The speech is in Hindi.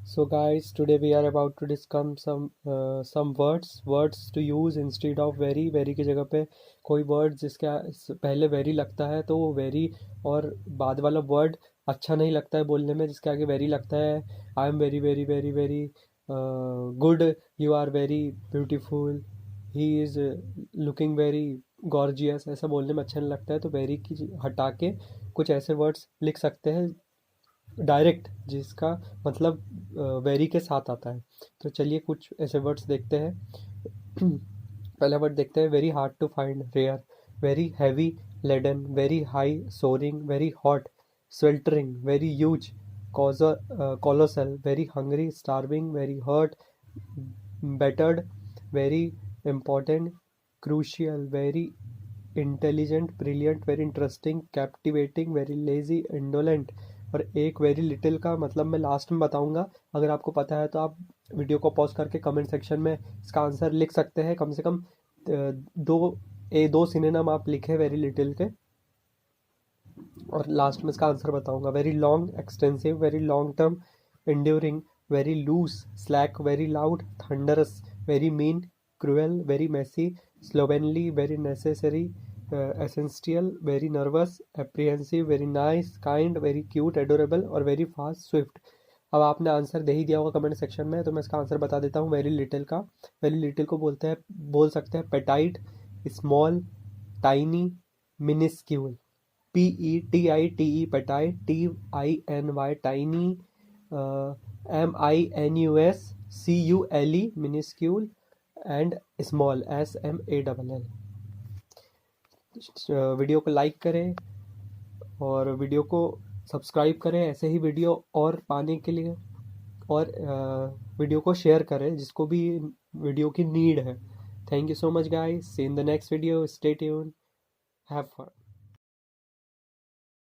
So guys, today we are about to discuss some words to use instead of very की जगह पे कोई वर्ड जिसका पहले वेरी लगता है तो वो वेरी और बाद वाला वर्ड अच्छा नहीं लगता है बोलने में, जिसके आगे वेरी लगता है। I am very very very very good, you are very beautiful, he is looking very gorgeous, ऐसा बोलने में अच्छा नहीं लगता है। तो वेरी की हटा के कुछ ऐसे वर्ड्स लिख सकते हैं डायरेक्ट जिसका मतलब वेरी के साथ आता है। तो चलिए कुछ ऐसे वर्ड्स देखते हैं। पहला वर्ड देखते हैं, very hard to find, rare, very heavy, laden, very high, soaring, very hot, sweltering, very huge, colossal, very hungry, starving, very hurt, battered, very important, crucial, very intelligent, brilliant, very interesting, captivating, very lazy, indolent. और एक वेरी लिटिल का मतलब मैं लास्ट में बताऊंगा। अगर आपको पता है तो आप वीडियो को पॉज करके कमेंट सेक्शन में इसका आंसर लिख सकते हैं। कम से कम दो सिनोनिम आप लिखे वेरी लिटिल के, और लास्ट में इसका आंसर बताऊंगा। Very long, extensive, very long term, enduring, very loose, slack, very loud, thunderous, very mean, cruel, very messy, slovenly, very necessary, essential, very nervous, apprehensive, very nice, kind, very cute, adorable और very fast, swift। अब आपने आंसर दे ही दिया होगा कमेंट सेक्शन में, तो मैं इसका आंसर बता देता हूँ वेरी लिटिल का। वेरी लिटिल को बोल सकते हैं petite, small, tiny, minuscule. PETITE petite, TINY tiny, MINUSCULE minuscule, and small SMALL। Video को लाइक करें और वीडियो को सब्सक्राइब करें ऐसे ही वीडियो और पाने के लिए, और वीडियो को शेयर करें जिसको भी वीडियो की नीड है। Thank you so much guys, see in the next video, stay tuned, have fun.